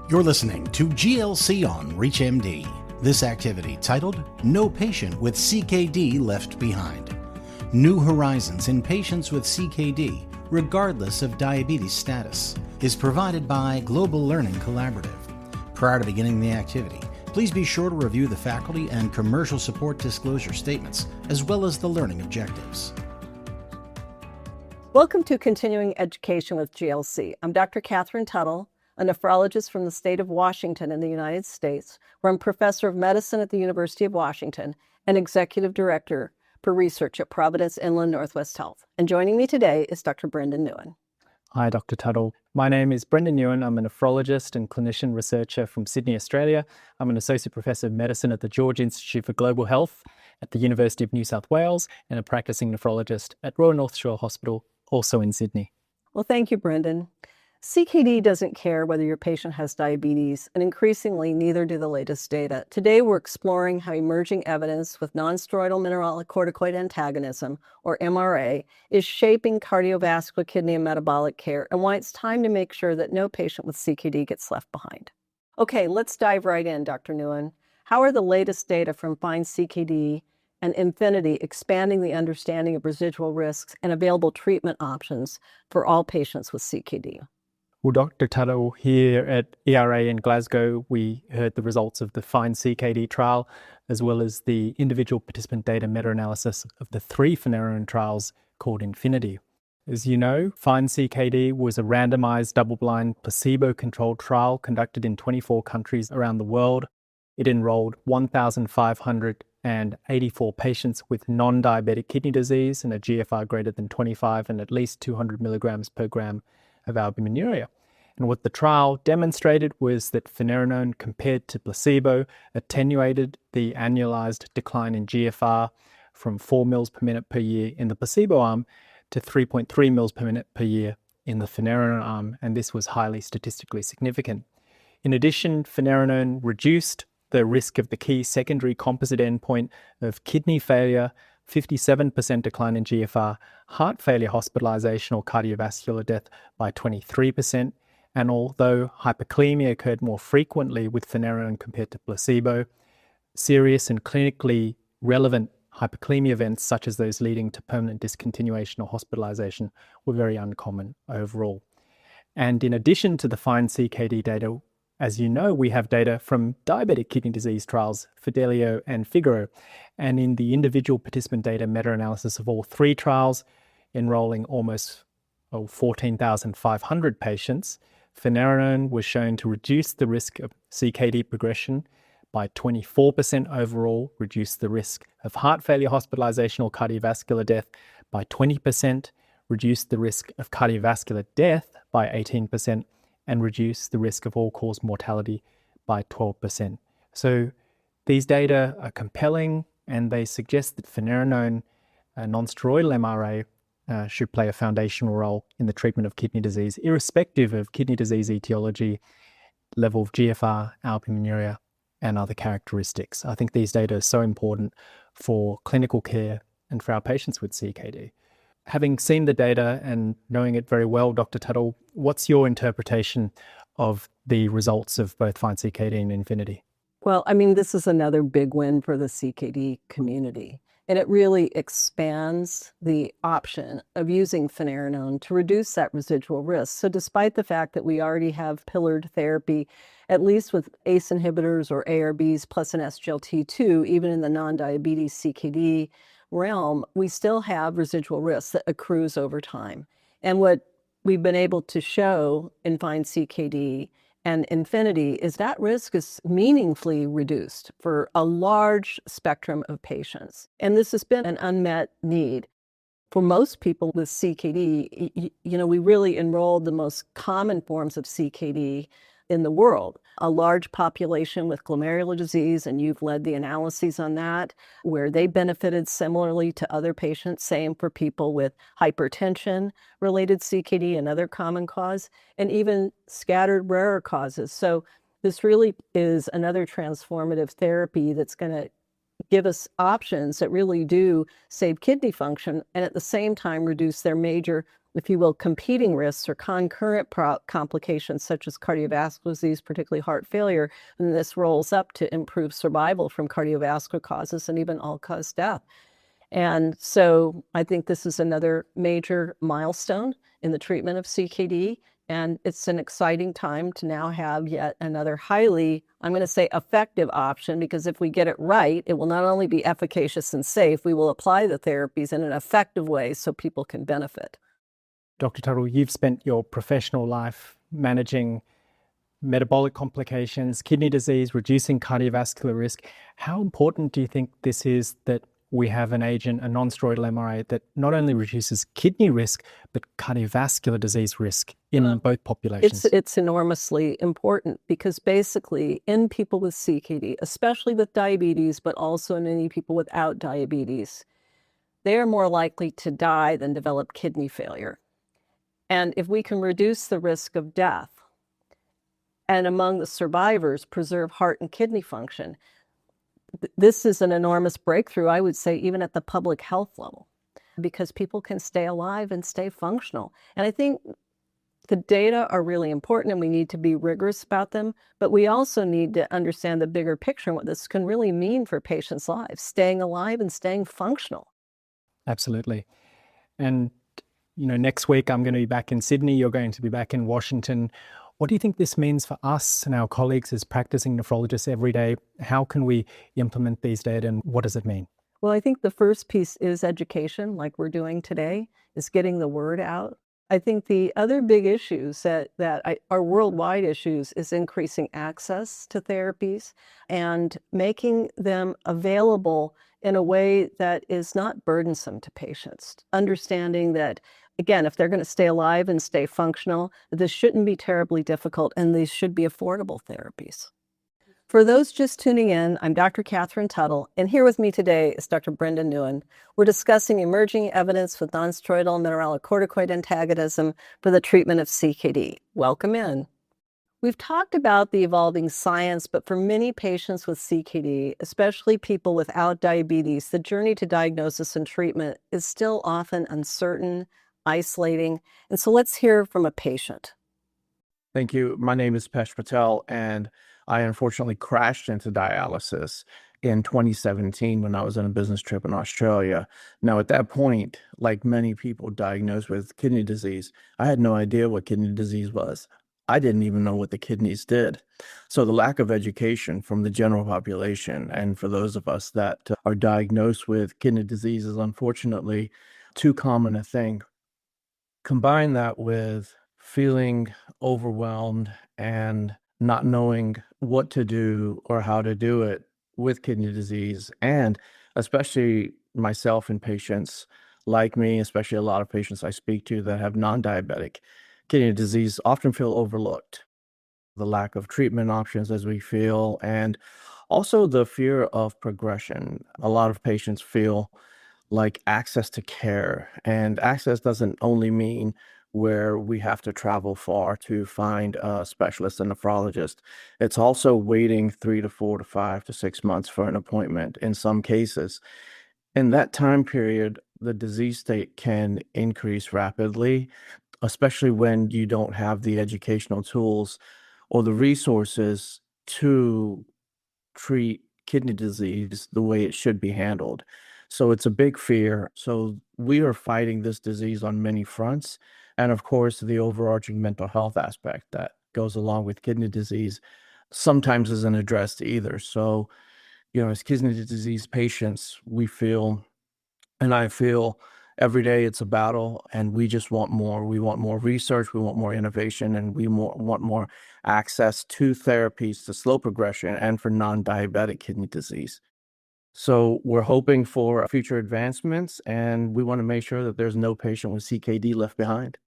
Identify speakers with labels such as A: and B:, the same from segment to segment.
A: You're listening to GLC on ReachMD. This activity, titled No Patient with CKD Left Behind. New Horizons in Patients with CKD, regardless of diabetes status, is provided by Global Learning Collaborative. Prior to beginning the activity, please be sure to review the faculty and commercial support disclosure statements, as well as the learning objectives.
B: Welcome to Continuing Education with GLC. I'm Dr. Katherine Tuttle, a nephrologist from the state of Washington in the United States, where I'm professor of medicine at the University of Washington and executive director for research at Providence Inland Northwest Health. And joining me today is Dr. Brendon Neuen.
C: Hi, Dr. Tuttle. My name is Brendon Neuen. I'm a nephrologist and clinician researcher from Sydney, Australia. I'm an associate professor of medicine at the George Institute for Global Health at the University of New South Wales and a practicing nephrologist at Royal North Shore Hospital, also in Sydney.
B: Well, thank you, Brendon. CKD doesn't care whether your patient has diabetes, and increasingly neither do the latest data. Today, we're exploring how emerging evidence with nonsteroidal mineralocorticoid antagonism, or MRA, is shaping cardiovascular, kidney, and metabolic care, and why it's time to make sure that no patient with CKD gets left behind. Okay, let's dive right in, Dr. Neuen. How are the latest data from FIND-CKD and Infinity expanding the understanding of residual risks and available treatment options for all patients with CKD?
C: Well, Dr. Tuttle, here at ERA in Glasgow, we heard the results of the FIND-CKD trial, as well as the individual participant data meta-analysis of the 3 finerenone trials called Infinity. As you know, FIND-CKD was a randomized, double-blind, placebo-controlled trial conducted in 24 countries around the world. It enrolled 1,584 patients with non-diabetic kidney disease and a GFR greater than 25 and at least 200 milligrams per gram of albuminuria. And what the trial demonstrated was that finerenone compared to placebo attenuated the annualized decline in GFR from 4 mils per minute per year in the placebo arm to 3.3 mils per minute per year in the finerenone arm, and this was highly statistically significant. In addition, finerenone reduced the risk of the key secondary composite endpoint of kidney failure, 57% decline in GFR, heart failure hospitalization or cardiovascular death by 23%, and although hyperkalemia occurred more frequently with finerenone compared to placebo, serious and clinically relevant hyperkalemia events, such as those leading to permanent discontinuation or hospitalization, were very uncommon overall. And in addition to the FIND-CKD data, as you know, we have data from diabetic kidney disease trials, Fidelio and Figaro, and in the individual participant data meta-analysis of all 3 trials, enrolling almost 14,500 patients, finerenone was shown to reduce the risk of CKD progression by 24% overall, reduce the risk of heart failure hospitalization or cardiovascular death by 20%, reduce the risk of cardiovascular death by 18%, and reduce the risk of all-cause mortality by 12%. So these data are compelling, and they suggest that finerenone, a non-steroidal MRA, should play a foundational role in the treatment of kidney disease, irrespective of kidney disease etiology, level of GFR, albuminuria, and other characteristics. I think these data are so important for clinical care and for our patients with CKD. Having seen the data and knowing it very well, Dr. Tuttle, what's your interpretation of the results of both FIND-CKD and Infinity?
B: Well, I mean, this is another big win for the CKD community. And it really expands the option of using finerenone to reduce that residual risk. So despite the fact that we already have pillared therapy, at least with ACE inhibitors or ARBs plus an SGLT2, even in the non-diabetes CKD realm, we still have residual risk that accrues over time. And what we've been able to show in FIND-CKD and Infinity is that risk is meaningfully reduced for a large spectrum of patients. And this has been an unmet need. For most people with CKD, we really enrolled the most common forms of CKD in the world, a large population with glomerular disease, and you've led the analyses on that, where they benefited similarly to other patients, same for people with hypertension-related CKD, another common cause, and even scattered rarer causes. So this really is another transformative therapy that's going to give us options that really do save kidney function and at the same time reduce their major if you will, competing risks or concurrent complications such as cardiovascular disease, particularly heart failure, and this rolls up to improve survival from cardiovascular causes and even all-cause death. And so I think this is another major milestone in the treatment of CKD, and it's an exciting time to now have yet another highly, I'm going to say, effective option, because if we get it right, it will not only be efficacious and safe, we will apply the therapies in an effective way so people can benefit.
C: Dr. Tuttle, you've spent your professional life managing metabolic complications, kidney disease, reducing cardiovascular risk. How important do you think this is that we have an agent, a nonsteroidal MRA, that not only reduces kidney risk, but cardiovascular disease risk in both populations?
B: It's enormously important, because basically in people with CKD, especially with diabetes, but also in many people without diabetes, they are more likely to die than develop kidney failure. And if we can reduce the risk of death, and among the survivors, preserve heart and kidney function, this is an enormous breakthrough, I would say, even at the public health level, because people can stay alive and stay functional. And I think the data are really important, and we need to be rigorous about them, but we also need to understand the bigger picture and what this can really mean for patients' lives, staying alive and staying functional.
C: Absolutely. And, next week I'm going to be back in Sydney. You're going to be back in Washington. What do you think this means for us and our colleagues as practicing nephrologists every day? How can we implement these data, and what does it mean?
B: Well, I think the first piece is education, like we're doing today, is getting the word out. I think the other big issues that are worldwide issues is increasing access to therapies and making them available in a way that is not burdensome to patients. Understanding that, again, if they're going to stay alive and stay functional, this shouldn't be terribly difficult, and these should be affordable therapies. For those just tuning in, I'm Dr. Katherine Tuttle, and here with me today is Dr. Brendon Neuen. We're discussing emerging evidence with nonsteroidal mineralocorticoid antagonism for the treatment of CKD. Welcome in. We've talked about the evolving science, but for many patients with CKD, especially people without diabetes, the journey to diagnosis and treatment is still often uncertain, isolating. And so let's hear from a patient.
D: Thank you. My name is Pesh Patel, and I unfortunately crashed into dialysis in 2017 when I was on a business trip in Australia. Now, at that point, like many people diagnosed with kidney disease, I had no idea what kidney disease was. I didn't even know what the kidneys did. So the lack of education from the general population, and for those of us that are diagnosed with kidney disease, is unfortunately too common a thing. Combine that with feeling overwhelmed and not knowing what to do or how to do it with kidney disease, and especially myself and patients like me, especially a lot of patients I speak to that have non-diabetic kidney disease, often feel overlooked. The lack of treatment options, as we feel, and also the fear of progression. A lot of patients feel like access to care, and access doesn't only mean where we have to travel far to find a specialist, a nephrologist. It's also waiting 3 to 4 to 5 to 6 months for an appointment in some cases. In that time period, the disease state can increase rapidly, especially when you don't have the educational tools or the resources to treat kidney disease the way it should be handled. So it's a big fear. So we are fighting this disease on many fronts. And of course, the overarching mental health aspect that goes along with kidney disease sometimes isn't addressed either. So, as kidney disease patients, we feel, and I feel, every day it's a battle, and we just want more. We want more research, we want more innovation, and we want more access to therapies to slow progression and for non-diabetic kidney disease. So we're hoping for future advancements, and we want to make sure that there's no patient with CKD left behind.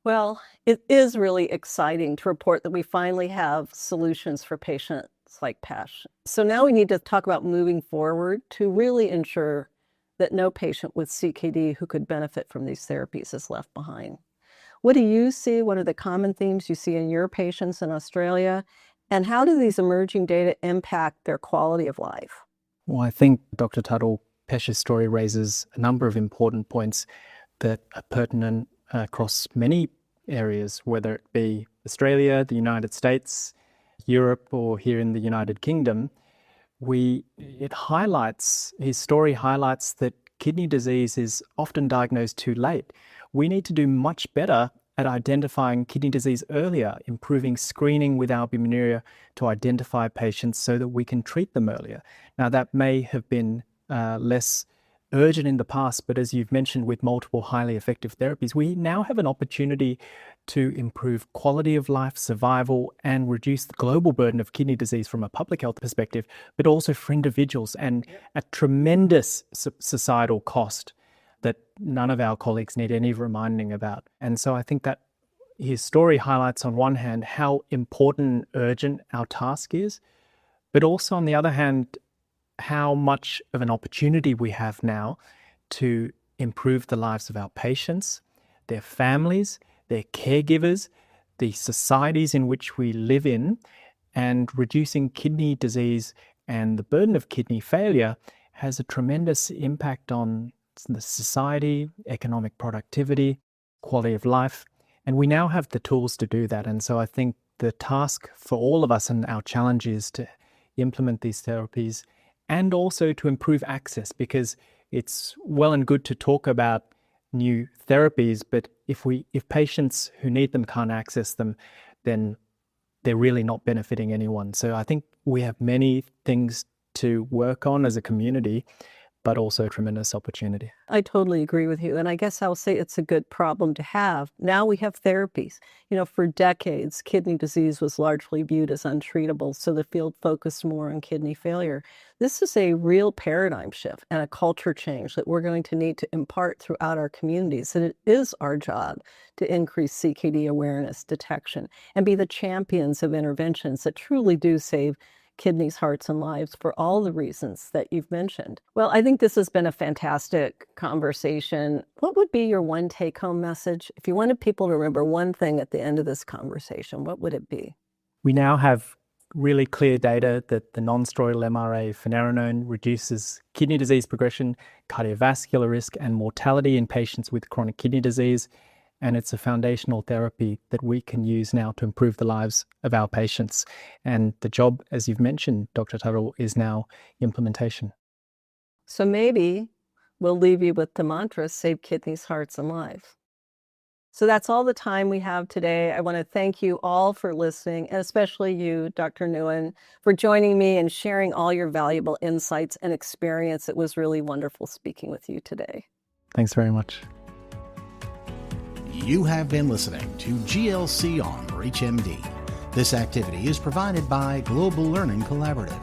B: Well, it is really exciting to report that we finally have solutions for patients like Pesh. So now we need to talk about moving forward to really ensure that no patient with CKD who could benefit from these therapies is left behind. What do you see? What are the common themes you see in your patients in Australia? And how do these emerging data impact their quality of life?
C: Well, I think Dr. Tuttle, Pesh's story raises a number of important points that are pertinent across many areas, whether it be Australia, the United States, Europe, or here in the United Kingdom. His story highlights that kidney disease is often diagnosed too late. We need to do much better at identifying kidney disease earlier, improving screening with albuminuria to identify patients so that we can treat them earlier. Now, that may have been less urgent in the past, but as you've mentioned, with multiple highly effective therapies, we now have an opportunity to improve quality of life, survival, and reduce the global burden of kidney disease from a public health perspective, but also for individuals, and at tremendous societal cost that none of our colleagues need any reminding about. And so I think that his story highlights, on one hand, how important and urgent our task is, but also on the other hand, how much of an opportunity we have now to improve the lives of our patients, their families, their caregivers, the societies in which we live in, and reducing kidney disease and the burden of kidney failure has a tremendous impact on the society, economic productivity, quality of life, and we now have the tools to do that. And so I think the task for all of us and our challenge is to implement these therapies and also to improve access, because it's well and good to talk about new therapies, but if patients who need them can't access them, then they're really not benefiting anyone. So I think we have many things to work on as a community, but also a tremendous opportunity.
B: I totally agree with you. And I guess I'll say it's a good problem to have. Now we have therapies. For decades, kidney disease was largely viewed as untreatable, so the field focused more on kidney failure. This is a real paradigm shift and a culture change that we're going to need to impart throughout our communities. And it is our job to increase CKD awareness, detection, and be the champions of interventions that truly do save kidneys, hearts, and lives for all the reasons that you've mentioned. Well, I think this has been a fantastic conversation. What would be your one take-home message? If you wanted people to remember one thing at the end of this conversation, what would it be?
C: We now have really clear data that the nonsteroidal MRA finerenone reduces kidney disease progression, cardiovascular risk, and mortality in patients with chronic kidney disease. And it's a foundational therapy that we can use now to improve the lives of our patients. And the job, as you've mentioned, Dr. Tuttle, is now implementation.
B: So maybe we'll leave you with the mantra, save kidneys, hearts, and lives. So that's all the time we have today. I want to thank you all for listening, and especially you, Dr. Neuen, for joining me and sharing all your valuable insights and experience. It was really wonderful speaking with you today.
C: Thanks very much.
A: You have been listening to GLC on ReachMD. This activity is provided by Global Learning Collaborative.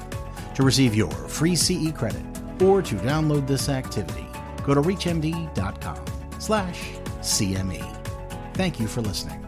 A: To receive your free CE credit or to download this activity, go to reachmd.com/CME. Thank you for listening.